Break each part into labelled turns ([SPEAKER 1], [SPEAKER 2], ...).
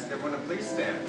[SPEAKER 1] ask everyone to please stand.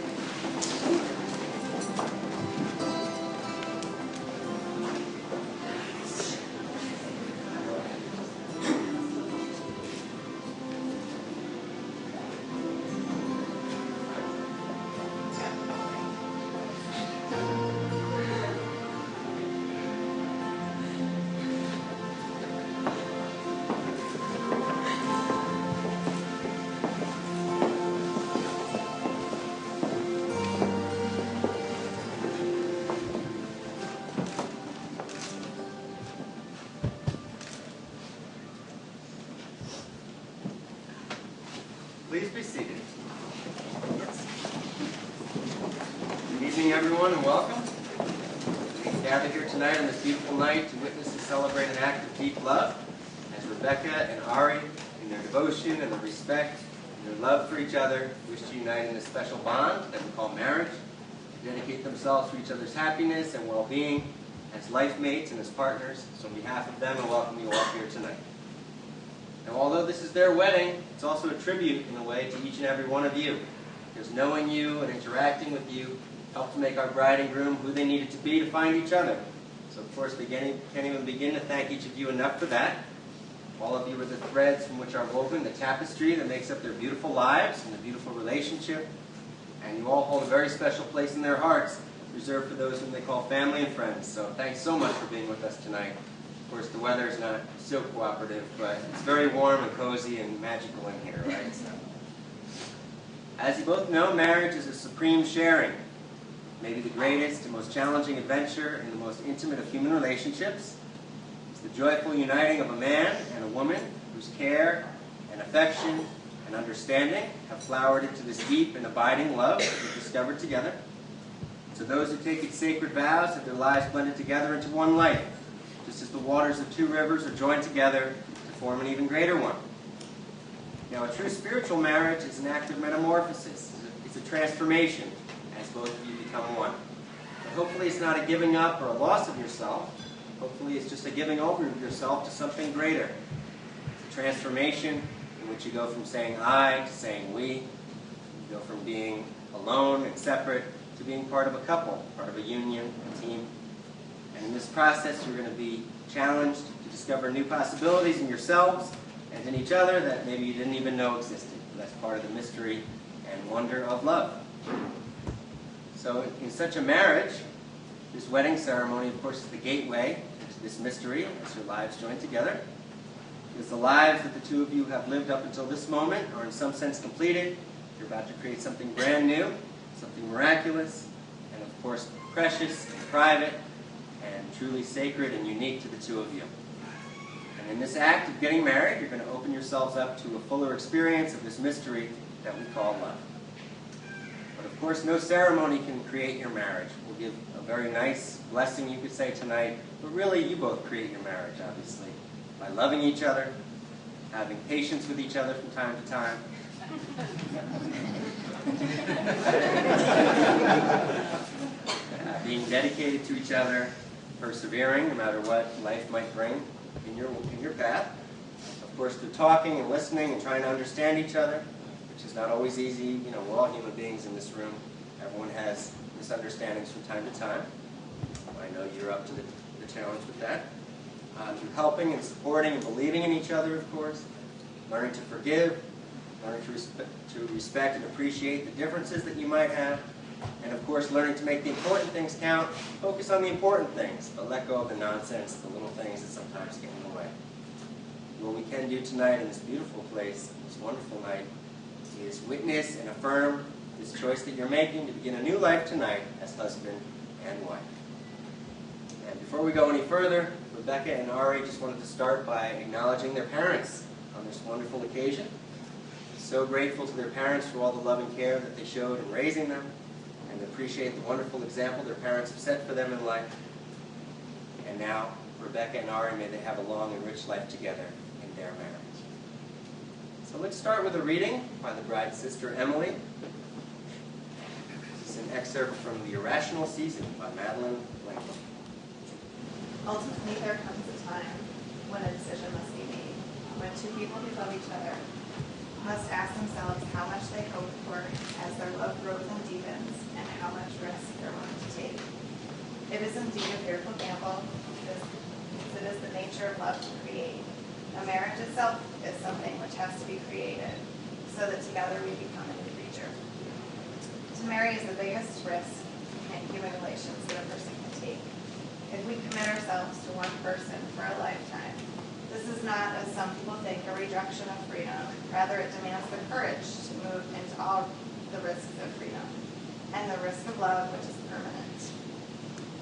[SPEAKER 1] Please be seated. Good evening, everyone, and welcome. We gather here tonight on this beautiful night to witness and celebrate an act of deep love as Rebecca and Ari, in their devotion and their respect and their love for each other, wish to unite in a special bond that we call marriage, to dedicate themselves to each other's happiness and well-being as life mates and as partners. So on behalf of them, I welcome you all here tonight. Now, although this is their wedding, it's also a tribute, in a way, to each and every one of you. Because knowing you and interacting with you helped to make our bride and groom who they needed to be to find each other. So, of course, we can't even begin to thank each of you enough for that. All of you are the threads from which are woven the tapestry that makes up their beautiful lives and the beautiful relationship. And you all hold a very special place in their hearts, reserved for those whom they call family and friends. So thanks so much for being with us tonight. Of course, the weather is not so cooperative, but it's very warm and cozy and magical in here, right? So, as you both know, marriage is a supreme sharing, maybe the greatest and most challenging adventure in the most intimate of human relationships. It's the joyful uniting of a man and a woman whose care and affection and understanding have flowered into this deep and abiding love that we've discovered together. To those who take its sacred vows, have their lives blended together into one life, just as the waters of two rivers are joined together to form an even greater one. Now, a true spiritual marriage is an act of metamorphosis. It's a transformation as both of you become one. But hopefully it's not a giving up or a loss of yourself. Hopefully it's just a giving over of yourself to something greater. It's a transformation in which you go from saying I to saying we. You go from being alone and separate to being part of a couple, part of a union, a team. And in this process, you're going to be challenged to discover new possibilities in yourselves and in each other that maybe you didn't even know existed. That's part of the mystery and wonder of love. So in such a marriage, this wedding ceremony, of course, is the gateway to this mystery as your lives join together. Because the lives that the two of you have lived up until this moment are in some sense completed. You're about to create something brand new, something miraculous, and of course precious and private, and truly sacred and unique to the two of you. And in this act of getting married, you're going to open yourselves up to a fuller experience of this mystery that we call love. But of course, no ceremony can create your marriage. We'll give a very nice blessing, you could say, tonight, but really you both create your marriage, obviously, by loving each other, having patience with each other from time to time, being dedicated to each other, persevering no matter what life might bring in your path. Of course, through talking and listening and trying to understand each other, which is not always easy. You know, we're all human beings in this room. Everyone has misunderstandings from time to time. I know you're up to the challenge with that. Through helping and supporting and believing in each other, of course. Learning to forgive, learning to respect and appreciate the differences that you might have. And of course, learning to make the important things count, focus on the important things, but let go of the nonsense, the little things that sometimes get in the way. What we can do tonight in this beautiful place, this wonderful night, is witness and affirm this choice that you're making to begin a new life tonight as husband and wife. And before we go any further, Rebecca and Ari just wanted to start by acknowledging their parents on this wonderful occasion. So grateful to their parents for all the love and care that they showed in raising them, and appreciate the wonderful example their parents have set for them in life. And now, Rebecca and Ari, may they have a long and rich life together in their marriage. So let's start with a reading by the bride's sister, Emily. This is an excerpt from The Irrational Season by Madeline Langland.
[SPEAKER 2] Ultimately, there comes a time when a decision must be made, when two people who love each other must ask themselves how much they hope for as their love grows and deepens, and how much risk they're willing to take. It is indeed a fearful gamble, because it is the nature of love to create. A marriage itself is something which has to be created, so that together we become a new creature. To marry is the biggest risk in human relations that a person can take. If we commit ourselves to one person for a lifetime, this is not, as some people think, a rejection of freedom. Rather, it demands the courage to move into all the risks of freedom and the risk of love, which is permanent.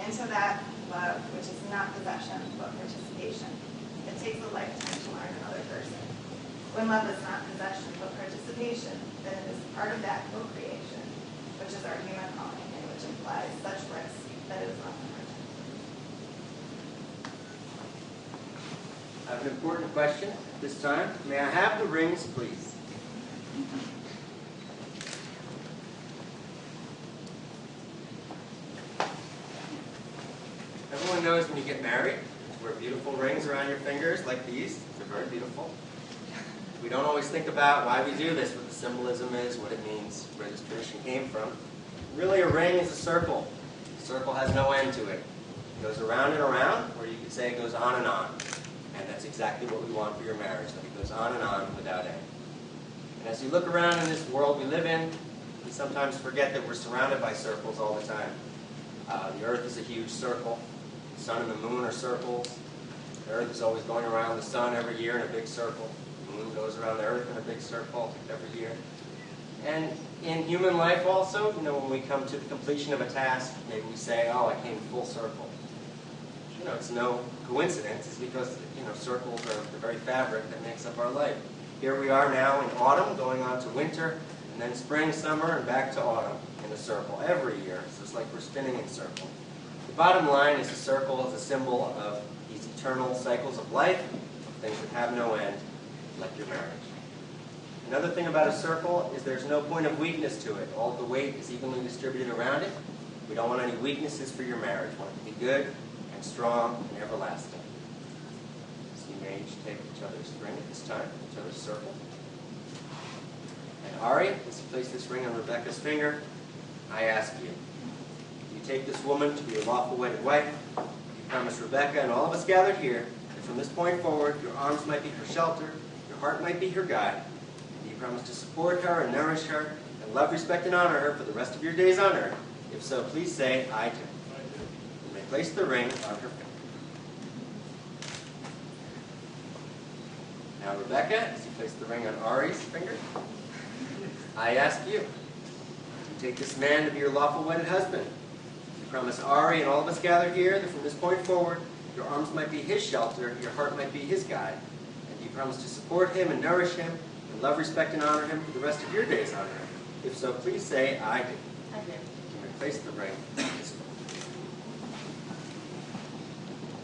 [SPEAKER 2] Into that love, which is not possession, but participation. It takes a lifetime to learn another person. When love is not possession, but participation, then it is part of that co-creation, which is our human calling, and which implies such risk that it is often rejected.
[SPEAKER 1] I have an important question at this time. May I have the rings, please? Everyone knows when you get married, you wear beautiful rings around your fingers like these. They're very beautiful. We don't always think about why we do this, what the symbolism is, what it means, where this tradition came from. Really, a ring is a circle. A circle has no end to it. It goes around and around, or you could say it goes on and on. And that's exactly what we want for your marriage, that it goes on and on without end. And as you look around in this world we live in, we sometimes forget that we're surrounded by circles all the time. The earth is a huge circle. The sun and the moon are circles. The earth is always going around the sun every year in a big circle. The moon goes around the earth in a big circle every year. And in human life also, when we come to the completion of a task, maybe we say, oh, I came full circle. It's no coincidence. It's because, circles are the very fabric that makes up our life. Here we are now in autumn, going on to winter, and then spring, summer, and back to autumn in a circle every year. So it's like we're spinning in circles. The bottom line is a circle is a symbol of these eternal cycles of life, of things that have no end, like your marriage. Another thing about a circle is there's no point of weakness to it. All of the weight is evenly distributed around it. We don't want any weaknesses for your marriage. We want it to be good and strong and everlasting. So you may each take each other's ring at this time, each other's circle. And Ari, as you place this ring on Rebecca's finger, I ask you, do you take this woman to be your lawful wedded wife? Do you promise Rebecca and all of us gathered here that from this point forward, your arms might be her shelter, your heart might be her guide? And do you promise to support her and nourish her, and love, respect, and honor her for the rest of your days on earth? If so, please say, I do. You may place the ring on her finger. Now, Rebecca, as you place the ring on Ari's finger, I ask you, do you take this man to be your lawful wedded husband? Do you promise Ari and all of us gathered here that from this point forward, your arms might be his shelter, your heart might be his guide? And do you promise to support him and nourish him, and love, respect, and honor him for the rest of your days on earth? If so, please say, I do.
[SPEAKER 2] I do.
[SPEAKER 1] You may place the ring